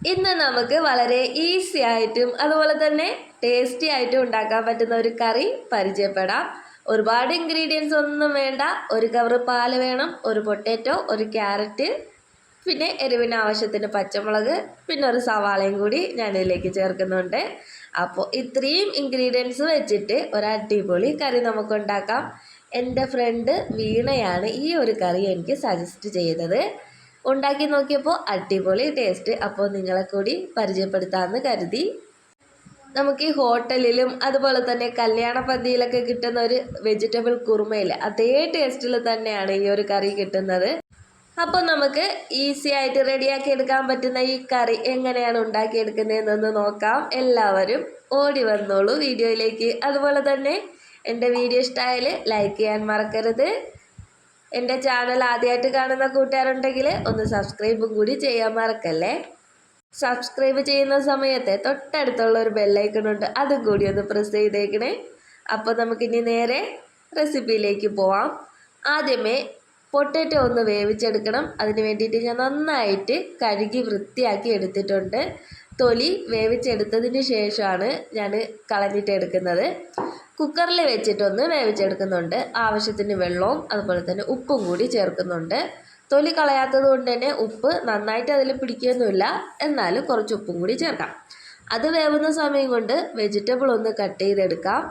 ഇന്ന് നമുക്ക് വളരെ ഈസി ആയിട്ടും അതുപോലെ തന്നെ ടേസ്റ്റി ആയിട്ടും ഉണ്ടാക്കാൻ പറ്റുന്ന ഒരു കറി പരിചയപ്പെടാം. ഒരുപാട് ഇൻഗ്രീഡിയൻസ് ഒന്നും വേണ്ട. ഒരു കവർ പാല് വേണം, ഒരു പൊട്ടാറ്റോ, ഒരു ക്യാരറ്റ്, പിന്നെ എരിവിന് ആവശ്യത്തിന് പച്ചമുളക്, പിന്നെ ഒരു സവാളയും കൂടി ഞാനിതിലേക്ക് ചേർക്കുന്നുണ്ട്. അപ്പോൾ ഇത്രയും ഇൻഗ്രീഡിയൻസ് വെച്ചിട്ട് ഒരു അടിപൊളി കറി നമുക്ക് ഉണ്ടാക്കാം. എൻ്റെ ഫ്രണ്ട് വീണയാണ് ഈ ഒരു കറി എനിക്ക് സജസ്റ്റ് ചെയ്തത്. ഉണ്ടാക്കി നോക്കിയപ്പോൾ അടിപൊളി ടേസ്റ്റ്. അപ്പോൾ നിങ്ങളെ കൂടി പരിചയപ്പെടുത്താമെന്ന് കരുതി. നമുക്ക് ഈ ഹോട്ടലിലും അതുപോലെ തന്നെ കല്യാണ പന്തിയിലൊക്കെ കിട്ടുന്ന ഒരു വെജിറ്റബിൾ കുറുമയിൽ അതേ ടേസ്റ്റിൽ തന്നെയാണ് ഈ ഒരു കറി കിട്ടുന്നത്. അപ്പോൾ നമുക്ക് ഈസി ആയിട്ട് റെഡിയാക്കി എടുക്കാൻ പറ്റുന്ന ഈ കറി എങ്ങനെയാണ് ഉണ്ടാക്കിയെടുക്കുന്നതെന്നൊന്ന് നോക്കാം. എല്ലാവരും ഓടി വന്നോളൂ വീഡിയോയിലേക്ക്. അതുപോലെ തന്നെ എൻ്റെ വീഡിയോ ഇഷ്ടമായാൽ ലൈക്ക് ചെയ്യാൻ മറക്കരുത്. എൻ്റെ ചാനൽ ആദ്യമായിട്ട് കാണുന്ന കൂട്ടുകാരുണ്ടെങ്കിൽ ഒന്ന് സബ്സ്ക്രൈബും കൂടി ചെയ്യാൻ മറക്കല്ലേ. സബ്സ്ക്രൈബ് ചെയ്യുന്ന സമയത്ത് തൊട്ടടുത്തുള്ള ഒരു ബെല്ലൈക്കൺ ഉണ്ട്, അതും കൂടി ഒന്ന് പ്രസ് ചെയ്തേക്കണേ. അപ്പോൾ നമുക്കിനി നേരെ റെസിപ്പിയിലേക്ക് പോവാം. ആദ്യമേ പൊട്ടാറ്റോ ഒന്ന് വേവിച്ചെടുക്കണം. അതിന് വേണ്ടിയിട്ട് ഞാൻ നന്നായിട്ട് കഴുകി വൃത്തിയാക്കി എടുത്തിട്ടുണ്ട്. തൊലി വേവിച്ചെടുത്തതിന് ശേഷമാണ് ഞാൻ കളഞ്ഞിട്ട് എടുക്കുന്നത്. കുക്കറിൽ വെച്ചിട്ടൊന്ന് വേവിച്ചെടുക്കുന്നുണ്ട്. ആവശ്യത്തിന് വെള്ളവും അതുപോലെ തന്നെ ഉപ്പും കൂടി ചേർക്കുന്നുണ്ട്. തൊലി കളയാത്തത് കൊണ്ട് തന്നെ ഉപ്പ് നന്നായിട്ട് അതിൽ പിടിക്കുകയൊന്നുമില്ല, എന്നാലും കുറച്ച് ഉപ്പും കൂടി ചേർക്കാം. അത് വേവുന്ന സമയം കൊണ്ട് വെജിറ്റബിൾ ഒന്ന് കട്ട് ചെയ്തെടുക്കാം.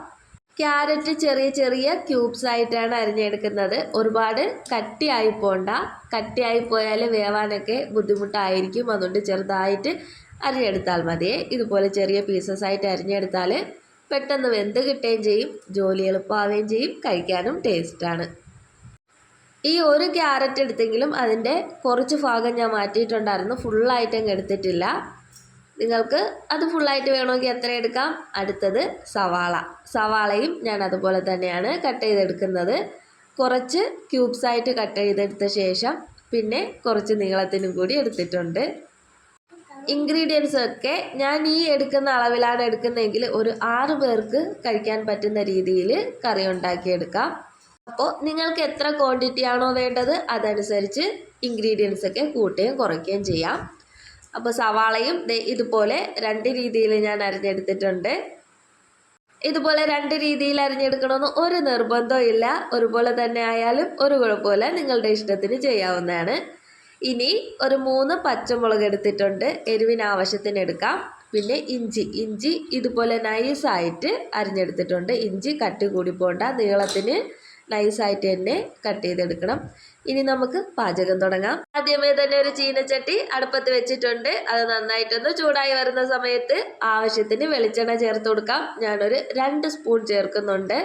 ക്യാരറ്റ് ചെറിയ ചെറിയ ക്യൂബ്സ് ആയിട്ടാണ് അരിഞ്ഞെടുക്കുന്നത്. ഒരുപാട് കട്ടിയായി പോണ്ട. കട്ടിയായി പോയാൽ വേവാനൊക്കെ ബുദ്ധിമുട്ടായിരിക്കും. അതുകൊണ്ട് ചെറുതായിട്ട് അരിഞ്ഞെടുത്താൽ മതിയേ. ഇതുപോലെ ചെറിയ പീസസ് ആയിട്ട് അരിഞ്ഞെടുത്താൽ പെട്ടെന്ന് വെന്ത് കിട്ടുകയും ചെയ്യും, ജോലി എളുപ്പമാവുകയും ചെയ്യും, കഴിക്കാനും ടേസ്റ്റാണ്. ഈ ഒരു ക്യാരറ്റ് എടുത്തെങ്കിലും അതിൻ്റെ കുറച്ച് ഭാഗം ഞാൻ മാറ്റിയിട്ടുണ്ടായിരുന്നു. ഫുള്ളായിട്ട് അങ്ങ് എടുത്തിട്ടില്ല. നിങ്ങൾക്ക് അത് ഫുള്ളായിട്ട് വേണമെങ്കിൽ എത്ര എടുക്കാം. അടുത്തത് സവാളയും ഞാൻ അതുപോലെ തന്നെയാണ് കട്ട് ചെയ്തെടുക്കുന്നത്. കുറച്ച് ക്യൂബ്സായിട്ട് കട്ട് ചെയ്തെടുത്ത ശേഷം പിന്നെ കുറച്ച് നീളത്തിനും കൂടി എടുത്തിട്ടുണ്ട്. ഇൻഗ്രീഡിയൻസ് ഒക്കെ ഞാൻ ഈ എടുക്കുന്ന അളവിലാണ് എടുക്കുന്നതെങ്കിൽ ഒരു 6 പേർക്ക് കഴിക്കാൻ പറ്റുന്ന രീതിയിൽ കറി ഉണ്ടാക്കിയെടുക്കാം. അപ്പോൾ നിങ്ങൾക്ക് എത്ര ക്വാണ്ടിറ്റി ആണോ വേണ്ടത് അതനുസരിച്ച് ഇൻഗ്രീഡിയൻസ് ഒക്കെ കൂട്ടുകയും കുറയ്ക്കുകയും ചെയ്യാം. അപ്പോൾ സവാളയും ഇതുപോലെ 2 രീതിയിൽ ഞാൻ അരിഞ്ഞെടുത്തിട്ടുണ്ട്. ഇതുപോലെ 2 രീതിയിൽ അരിഞ്ഞെടുക്കണമെന്ന് ഒരു നിർബന്ധവും ഇല്ല. ഒരുപോലെ തന്നെ ആയാലും ഒരു കുഴപ്പമില്ല, നിങ്ങളുടെ ഇഷ്ടത്തിന് ചെയ്യാവുന്നതാണ്. ഇനി ഒരു 3 പച്ചമുളക് എടുത്തിട്ടുണ്ട്. എരിവിന് ആവശ്യത്തിന് എടുക്കാം. പിന്നെ ഇഞ്ചി ഇതുപോലെ നൈസായിട്ട് അരിഞ്ഞെടുത്തിട്ടുണ്ട്. ഇഞ്ചി കട്ടി കൂടി പോണ്ട, നീളത്തിന് നൈസായിട്ട് തന്നെ കട്ട് ചെയ്തെടുക്കണം. ഇനി നമുക്ക് പാചകം തുടങ്ങാം. ആദ്യമേ തന്നെ ഒരു ചീനച്ചട്ടി അടുപ്പത്ത് വെച്ചിട്ടുണ്ട്. അത് നന്നായിട്ടൊന്ന് ചൂടായി വരുന്ന സമയത്ത് ആവശ്യത്തിന് വെളിച്ചെണ്ണ ചേർത്ത് കൊടുക്കാം. ഞാനൊരു 2 സ്പൂൺ ചേർക്കുന്നുണ്ട്.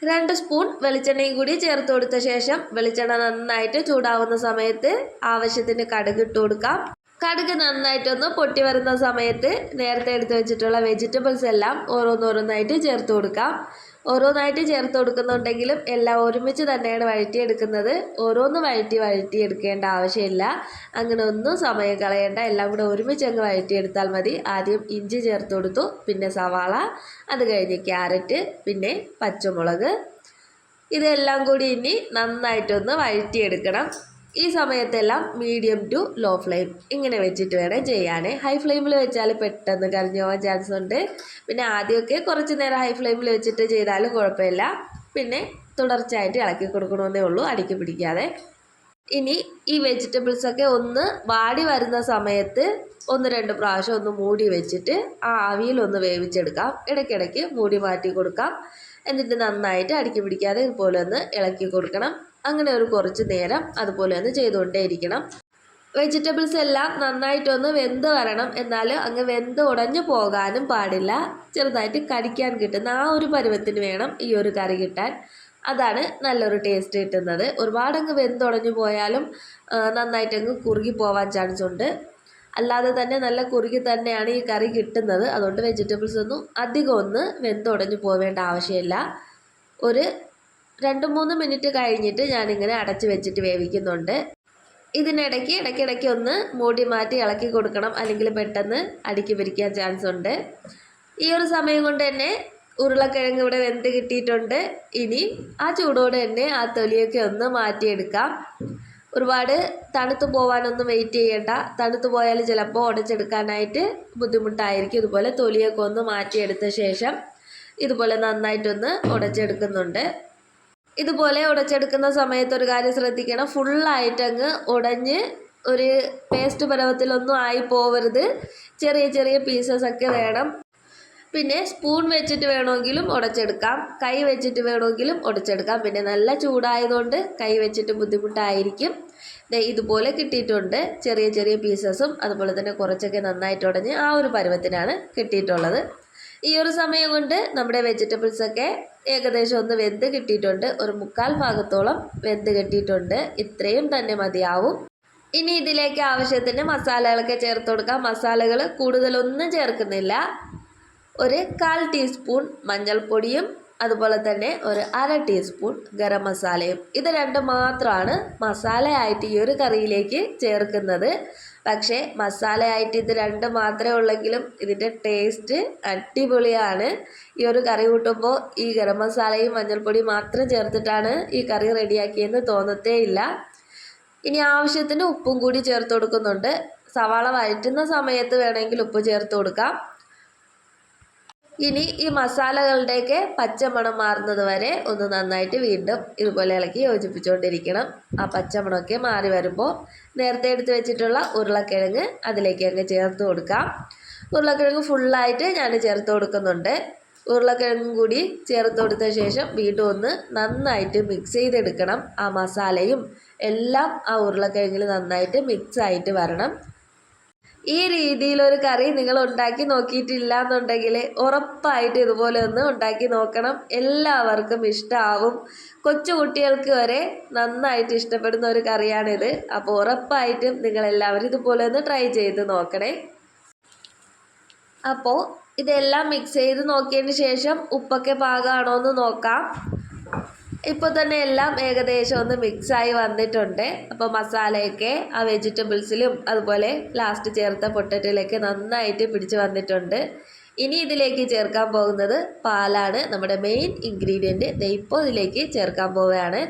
2 സ്പൂൺ വെളിച്ചെണ്ണയും കൂടി ചേർത്ത് കൊടുത്ത ശേഷം വെളിച്ചെണ്ണ നന്നായിട്ട് ചൂടാവുന്ന സമയത്ത് ആവശ്യത്തിന് കടുക് ഇട്ട് കൊടുക്കാം. കടുക് നന്നായിട്ടൊന്ന് പൊട്ടി വരുന്ന സമയത്ത് നേരത്തെ എടുത്ത് വെച്ചിട്ടുള്ള വെജിറ്റബിൾസ് എല്ലാം ഓരോന്നോരോന്നായിട്ട് ചേർത്ത് കൊടുക്കാം. ഓരോന്നായിട്ട് ചേർത്ത് കൊടുക്കുന്നുണ്ടെങ്കിലും എല്ലാം ഒരുമിച്ച് തന്നെയാണ് വഴറ്റിയെടുക്കുന്നത്. ഓരോന്ന് വഴറ്റി എടുക്കേണ്ട ആവശ്യമില്ല. അങ്ങനെ ഒന്നും സമയം കളയേണ്ട, എല്ലാം കൂടെ ഒരുമിച്ച് അങ്ങ് വഴറ്റിയെടുത്താൽ മതി. ആദ്യം ഇഞ്ചി ചേർത്ത് കൊടുത്തു, പിന്നെ സവാള, അത് കഴിഞ്ഞ് ക്യാരറ്റ്, പിന്നെ പച്ചമുളക്. ഇതെല്ലാം കൂടി ഇനി നന്നായിട്ടൊന്ന് വഴറ്റിയെടുക്കണം. ഈ സമയത്തെല്ലാം മീഡിയം ടു ലോ ഫ്ലെയിം ഇങ്ങനെ വെച്ചിട്ട് വേണം ചെയ്യാൻ. ഹൈ ഫ്ലെയിമിൽ വെച്ചാൽ പെട്ടെന്ന് കരിഞ്ഞു പോകാൻ ചാൻസ് ഉണ്ട്. പിന്നെ ആദ്യമൊക്കെ കുറച്ച് നേരം ഹൈ ഫ്ലെയിമിൽ വെച്ചിട്ട് ചെയ്താലും കുഴപ്പമില്ല. പിന്നെ തുടർച്ചയായിട്ട് ഇളക്കി കൊടുക്കണമെന്നേ ഉള്ളൂ, അടിക്ക് പിടിക്കാതെ. ഇനി ഈ വെജിറ്റബിൾസൊക്കെ ഒന്ന് വാടി വരുന്ന സമയത്ത് 1-2 പ്രാവശ്യം ഒന്ന് മൂടി വെച്ചിട്ട് ആ ആവിയിലൊന്ന് വേവിച്ചെടുക്കാം. ഇടയ്ക്കിടയ്ക്ക് മൂടി മാറ്റി കൊടുക്കാം. എന്നിട്ട് നന്നായിട്ട് അടിക്ക് പിടിക്കാതെ ഇതുപോലെ ഒന്ന് ഇളക്കി കൊടുക്കണം. അങ്ങനെ ഒരു കുറച്ച് നേരം അതുപോലെ ഒന്ന് ചെയ്തുകൊണ്ടേയിരിക്കണം. വെജിറ്റബിൾസ് എല്ലാം നന്നായിട്ടൊന്ന് വെന്ത് വരണം. എന്നാൽ അങ്ങ് വെന്ത് ഉടഞ്ഞു പോകാനും പാടില്ല. ചെറുതായിട്ട് കടിക്കാൻ കിട്ടുന്ന ആ ഒരു പരുവത്തിന് വേണം ഈ ഒരു കറി കിട്ടാൻ. അതാണ് നല്ലൊരു ടേസ്റ്റ് കിട്ടുന്നത്. ഒരുപാടങ്ങ് വെന്തുടഞ്ഞു പോയാലും നന്നായിട്ടങ്ങ് കുറുകി പോവാൻ ചാൻസ് ഉണ്ട്. അല്ലാതെ തന്നെ നല്ല കുറുകി തന്നെയാണ് ഈ കറി കിട്ടുന്നത്. അതുകൊണ്ട് വെജിറ്റബിൾസ് ഒന്നും അധികം ഒന്ന് വെന്തുടഞ്ഞു പോവേണ്ട ആവശ്യമില്ല. ഒരു 2-3 മിനിറ്റ് കഴിഞ്ഞിട്ട് ഞാനിങ്ങനെ അടച്ച് വെച്ചിട്ട് വേവിക്കുന്നുണ്ട്. ഇതിനിടയ്ക്ക് ഇടയ്ക്കിടയ്ക്ക് ഒന്ന് മൂടി മാറ്റി ഇളക്കി കൊടുക്കണം, അല്ലെങ്കിൽ പെട്ടെന്ന് അടിക്ക് പിടിക്കാൻ ചാൻസ് ഉണ്ട്. ഈ ഒരു സമയം കൊണ്ട് തന്നെ ഉരുളക്കിഴങ്ങ് ഇവിടെ വെന്ത് കിട്ടിയിട്ടുണ്ട്. ഇനി ആ ചൂടോടെ തന്നെ ആ തൊലിയൊക്കെ ഒന്ന് മാറ്റിയെടുക്കാം. ഒരുപാട് തണുത്ത് പോകാനൊന്നും വെയിറ്റ് ചെയ്യേണ്ട. തണുത്ത് പോയാൽ ചിലപ്പോൾ ഉടച്ചെടുക്കാനായിട്ട് ബുദ്ധിമുട്ടായിരിക്കും. ഇതുപോലെ തൊലിയൊക്കെ ഒന്ന് മാറ്റിയെടുത്ത ശേഷം ഇതുപോലെ നന്നായിട്ടൊന്ന് ഉടച്ചെടുക്കുന്നുണ്ട്. ഇതുപോലെ ഉടച്ചെടുക്കുന്ന സമയത്ത് ഒരു കാര്യം ശ്രദ്ധിക്കണം, ഫുള്ളായിട്ടങ്ങ് ഉടഞ്ഞ് ഒരു പേസ്റ്റ് പരുവത്തിലൊന്നും ആയി പോവരുത്. ചെറിയ ചെറിയ പീസസൊക്കെ വേണം. പിന്നെ സ്പൂൺ വെച്ചിട്ട് വേണമെങ്കിലും ഉടച്ചെടുക്കാം, കൈ വെച്ചിട്ട് വേണമെങ്കിലും ഉടച്ചെടുക്കാം. പിന്നെ നല്ല ചൂടായതുകൊണ്ട് കൈ വെച്ചിട്ട് ബുദ്ധിമുട്ടായിരിക്കും. ഇതുപോലെ കിട്ടിയിട്ടുണ്ട്. ചെറിയ ചെറിയ പീസസും അതുപോലെ തന്നെ കുറച്ചൊക്കെ നന്നായിട്ട് ഉടഞ്ഞ് ആ ഒരു പരുവത്തിനാണ് കിട്ടിയിട്ടുള്ളത്. ഈ ഒരു സമയം കൊണ്ട് നമ്മുടെ വെജിറ്റബിൾസൊക്കെ ഏകദേശം ഒന്ന് വെന്ത് കിട്ടിയിട്ടുണ്ട്. ഒരു 1/4 ഭാഗത്തോളം വെന്ത് കിട്ടിയിട്ടുണ്ട്. ഇത്രയും തന്നെ മതിയാവും. ഇനി ഇതിലേക്ക് ആവശ്യത്തിന് മസാലകളൊക്കെ ചേർത്ത് കൊടുക്കാം. മസാലകൾ കൂടുതലൊന്നും ചേർക്കുന്നില്ല. ഒരു 1/4 ടീസ്പൂൺ മഞ്ഞൾപ്പൊടിയും അതുപോലെ തന്നെ ഒരു 1/2 ടീസ്പൂൺ ഗരം മസാലയും. ഇത് രണ്ടും മാത്രമാണ് മസാലയായിട്ട് ഈ ഒരു കറിയിലേക്ക് ചേർക്കുന്നത്. പക്ഷേ മസാലയായിട്ട് ഇത് രണ്ടും മാത്രമേ ഉള്ളെങ്കിലും ഇതിൻ്റെ ടേസ്റ്റ് അടിപൊളിയാണ്. ഈ ഒരു കറി കൂട്ടുമ്പോൾ ഈ ഗരം മസാലയും മഞ്ഞൾപ്പൊടിയും മാത്രം ചേർത്തിട്ടാണ് ഈ കറി റെഡിയാക്കിയെന്ന് തോന്നത്തേ ഇല്ല. ഇനി ആവശ്യത്തിന് ഉപ്പും കൂടി ചേർത്ത് കൊടുക്കുന്നുണ്ട്. സവാള വഴറ്റുന്ന സമയത്ത് വേണമെങ്കിൽ ഉപ്പ് ചേർത്ത് കൊടുക്കാം. ഇനി ഈ മസാലകളുടെയൊക്കെ പച്ചമണം മാറുന്നത് വരെ ഒന്ന് നന്നായിട്ട് വീണ്ടും ഇതുപോലെ ഇളക്കി യോജിപ്പിച്ചുകൊണ്ടിരിക്കണം. ആ പച്ചമണമൊക്കെ മാറി വരുമ്പോൾ നേരത്തെ എടുത്ത് വെച്ചിട്ടുള്ള ഉരുളക്കിഴങ്ങ് അതിലേക്ക് അങ്ങ് ചേർത്ത് കൊടുക്കാം. ഉരുളക്കിഴങ്ങ് ഫുള്ളായിട്ട് ഞാൻ ചേർത്ത് കൊടുക്കുന്നുണ്ട്. ഉരുളക്കിഴങ്ങും കൂടി ചേർത്ത് കൊടുത്ത ശേഷം വീണ്ടും ഒന്ന് നന്നായിട്ട് മിക്സ് ചെയ്തെടുക്കണം. ആ മസാലയും എല്ലാം ആ ഉരുളക്കിഴങ്ങിൽ നന്നായിട്ട് മിക്സ് ആയിട്ട് വരണം. ഈ രീതിയിലൊരു കറി നിങ്ങൾ ഉണ്ടാക്കി നോക്കിയിട്ടില്ല എന്നുണ്ടെങ്കിൽ ഉറപ്പായിട്ട് ഇതുപോലെ ഒന്ന് ഉണ്ടാക്കി നോക്കണം. എല്ലാവർക്കും ഇഷ്ടമാവും. കൊച്ചു കുട്ടികൾക്ക് വരെ നന്നായിട്ട് ഇഷ്ടപ്പെടുന്ന ഒരു കറിയാണിത്. അപ്പോൾ ഉറപ്പായിട്ടും നിങ്ങളെല്ലാവരും ഇതുപോലെ ഒന്ന് ട്രൈ ചെയ്ത് നോക്കണേ. അപ്പോൾ ഇതെല്ലാം മിക്സ് ചെയ്ത് നോക്കിയതിന് ശേഷം ഉപ്പൊക്കെ പാകമാണോ എന്ന് നോക്കാം. ഇപ്പോൾ തന്നെ എല്ലാം ഏകദേശം ഒന്ന് മിക്സായി വന്നിട്ടുണ്ട്. അപ്പോൾ മസാലയൊക്കെ ആ വെജിറ്റബിൾസിലും അതുപോലെ ലാസ്റ്റ് ചേർത്ത പൊട്ടറ്റോയിലൊക്കെ നന്നായിട്ട് പിടിച്ച് വന്നിട്ടുണ്ട്. ഇനി ഇതിലേക്ക് ചേർക്കാൻ പോകുന്നത് പാലാണ്. നമ്മുടെ മെയിൻ ഇൻഗ്രീഡിയൻറ്റ് ഇപ്പോൾ ഇതിലേക്ക് ചേർക്കാൻ പോവുകയാണ്.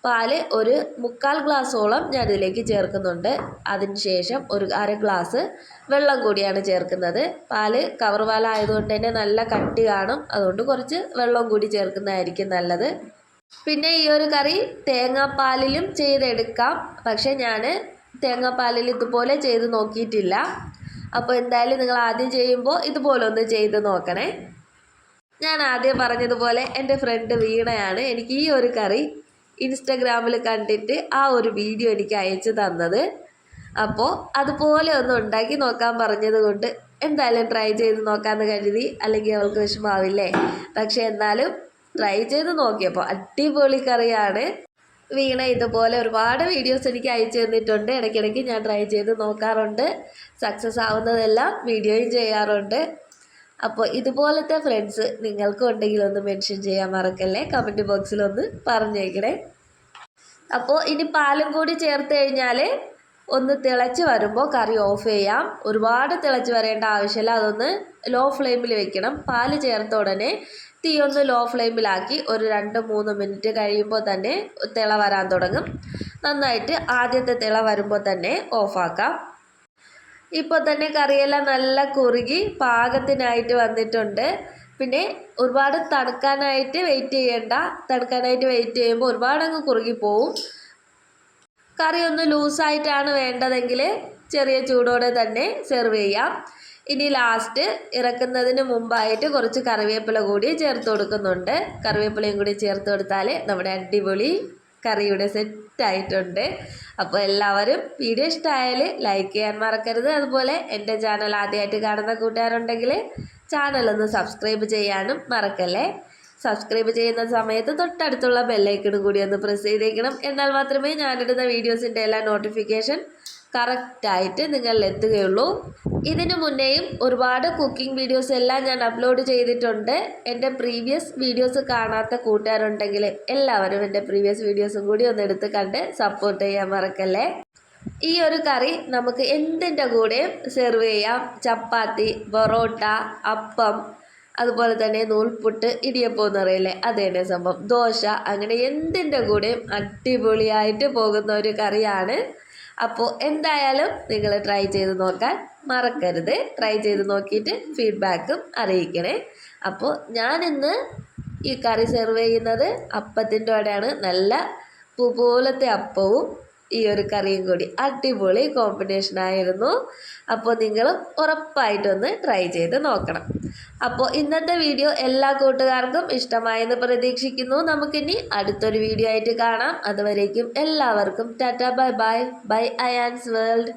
പാല് ഒരു 1/4 ഗ്ലാസോളം ഞാൻ ഇതിലേക്ക് ചേർക്കുന്നുണ്ട്. അതിനുശേഷം ഒരു 1/2 ഗ്ലാസ് വെള്ളം കൂടിയാണ് ചേർക്കുന്നത്. പാല് കവർ പാലായതുകൊണ്ട് തന്നെ നല്ല കട്ടി കാണും. അതുകൊണ്ട് കുറച്ച് വെള്ളം കൂടി ചേർക്കുന്നതായിരിക്കും നല്ലത്. പിന്നെ ഈ ഒരു കറി തേങ്ങാപ്പാലിലും ചെയ്തെടുക്കാം. പക്ഷെ ഞാൻ തേങ്ങാപ്പാലിൽ ഇതുപോലെ ചെയ്ത് നോക്കിയിട്ടില്ല. അപ്പോൾ എന്തായാലും നിങ്ങൾ ആദ്യം ചെയ്യുമ്പോൾ ഇതുപോലെ ഒന്ന് ചെയ്ത് നോക്കണേ. ഞാൻ ആദ്യം പറഞ്ഞതുപോലെ എൻ്റെ ഫ്രണ്ട് വീണയാണ് എനിക്ക് ഈ ഒരു കറി ഇൻസ്റ്റഗ്രാമിൽ കണ്ടിട്ട് ആ ഒരു വീഡിയോ എനിക്ക് അയച്ചു തന്നത്. അപ്പോൾ അതുപോലെ ഒന്ന് ഉണ്ടാക്കി നോക്കാൻ പറഞ്ഞത് കൊണ്ട് എന്തായാലും ട്രൈ ചെയ്ത് നോക്കാമെന്ന് കരുതി. അല്ലെങ്കിൽ അവൾക്ക് വിഷമാവില്ലേ. പക്ഷെ എന്നാലും ട്രൈ ചെയ്ത് നോക്കിയപ്പോൾ അടിപൊളി കറിയാണ്. വീണ ഇതുപോലെ ഒരുപാട് വീഡിയോസ് എനിക്ക് അയച്ചു തന്നിട്ടുണ്ട്. ഇടയ്ക്കിടയ്ക്ക് ഞാൻ ട്രൈ ചെയ്ത് നോക്കാറുണ്ട്. സക്സസ് ആവുന്നതെല്ലാം വീഡിയോയും ചെയ്യാറുണ്ട്. അപ്പോൾ ഇതുപോലത്തെ ഫ്രണ്ട്സ് നിങ്ങൾക്കും ഉണ്ടെങ്കിൽ ഒന്ന് മെൻഷൻ ചെയ്യാൻ മറക്കല്ലേ. കമൻറ്റ് ബോക്സിലൊന്ന് പറഞ്ഞേക്കണേ. അപ്പോൾ ഇനി പാലും കൂടി ചേർത്ത് കഴിഞ്ഞാൽ ഒന്ന് തിളച്ച് വരുമ്പോൾ കറി ഓഫ് ചെയ്യാം. ഒരുപാട് തിളച്ച് വരേണ്ട ആവശ്യമില്ല. അതൊന്ന് ലോ ഫ്ലെയിമിൽ വെക്കണം. പാല് ചേർത്ത ഉടനെ തീ ഒന്ന് ലോ ഫ്ലെയിമിലാക്കി ഒരു 2-3 മിനിറ്റ് കഴിയുമ്പോൾ തന്നെ തിള വരാൻ തുടങ്ങും. നന്നായിട്ട് ആദ്യത്തെ തിള വരുമ്പോൾ തന്നെ ഓഫാക്കാം. ഇപ്പോൾ തന്നെ കറിയെല്ലാം നല്ല കുറുകി പാകത്തിനായിട്ട് വന്നിട്ടുണ്ട്. പിന്നെ ഒരുപാട് തണുക്കാനായിട്ട് വെയിറ്റ് ചെയ്യേണ്ട. തണുക്കാനായിട്ട് വെയിറ്റ് ചെയ്യുമ്പോൾ ഒരുപാടങ്ങ് കുറുകിപ്പോവും. കറി ഒന്ന് ലൂസായിട്ടാണ് വേണ്ടതെങ്കിൽ ചെറിയ ചൂടോടെ തന്നെ സെർവ് ചെയ്യാം. ഇനി ലാസ്റ്റ് ഇറക്കുന്നതിന് മുമ്പായിട്ട് കുറച്ച് കറിവേപ്പില കൂടി ചേർത്ത് കൊടുക്കുന്നുണ്ട്. കറിവേപ്പിലയും കൂടി ചേർത്ത് കൊടുത്താൽ നമ്മുടെ അടിപൊളി കറിയുടെ സെറ്റായിട്ടുണ്ട്. അപ്പോൾ എല്ലാവരും വീഡിയോ ഇഷ്ടമായാൽ ലൈക്ക് ചെയ്യാൻ മറക്കരുത്. അതുപോലെ എൻ്റെ ചാനൽ ആദ്യമായിട്ട് കാണുന്ന കൂട്ടുകാരുണ്ടെങ്കിൽ ചാനലൊന്ന് സബ്സ്ക്രൈബ് ചെയ്യാനും മറക്കല്ലേ. സബ്സ്ക്രൈബ് ചെയ്യുന്ന സമയത്ത് തൊട്ടടുത്തുള്ള ബെല്ലൈക്കണും കൂടി ഒന്ന് പ്രസ് ചെയ്തേക്കണം. എന്നാൽ മാത്രമേ ഞാനിടുന്ന വീഡിയോസിൻ്റെ എല്ലാ നോട്ടിഫിക്കേഷൻ കറക്റ്റായിട്ട് നിങ്ങളിലെത്തുകയുള്ളൂ. ഇതിനു മുന്നേയും ഒരുപാട് കുക്കിംഗ് വീഡിയോസ് എല്ലാം ഞാൻ അപ്ലോഡ് ചെയ്തിട്ടുണ്ട്. എൻ്റെ പ്രീവിയസ് വീഡിയോസ് കാണാത്ത കൂട്ടുകാരുണ്ടെങ്കിൽ എല്ലാവരും എൻ്റെ പ്രീവിയസ് വീഡിയോസും കൂടി ഒന്ന് എടുത്ത് കണ്ട് സപ്പോർട്ട് ചെയ്യാൻ മറക്കല്ലേ. ഈ ഒരു കറി നമുക്ക് എന്തിൻ്റെ കൂടെയും സെർവ് ചെയ്യാം. ചപ്പാത്തി, പൊറോട്ട, അപ്പം, അതുപോലെ തന്നെ നൂൽപുട്ട്, ഇടിയപ്പം എന്ന് പറയില്ലേ, അത് തന്നെ സംഭവം, ദോശ, അങ്ങനെ എന്തിൻ്റെ കൂടെയും അടിപൊളിയായിട്ട് പോകുന്ന ഒരു കറിയാണ്. അപ്പോൾ എന്തായാലും നിങ്ങൾ ട്രൈ ചെയ്ത് നോക്കാൻ മറക്കരുത്. ട്രൈ ചെയ്ത് നോക്കിയിട്ട് ഫീഡ്ബാക്കും അറിയിക്കണേ. അപ്പോൾ ഞാനിന്ന് ഈ കറി സെർവ് ചെയ്യുന്നത് അപ്പത്തിൻ്റെ കൂടെയാണ്. നല്ല പൂ പോലത്തെ അപ്പവും ഈ ഒരു കറിയും കൂടി അടിപൊളി കോമ്പിനേഷൻ ആയിരുന്നു. അപ്പോൾ നിങ്ങളും ഉറപ്പായിട്ടൊന്ന് ട്രൈ ചെയ്ത് നോക്കണം. അപ്പോൾ ഇന്നത്തെ വീഡിയോ എല്ലാ കൂട്ടുകാർക്കും ഇഷ്ടമായെന്ന് പ്രതീക്ഷിക്കുന്നു. നമുക്കിനി അടുത്തൊരു വീഡിയോ ആയിട്ട് കാണാം. അതുവരേക്കും എല്ലാവർക്കും tata, bye bye. Bye Ayaan's world.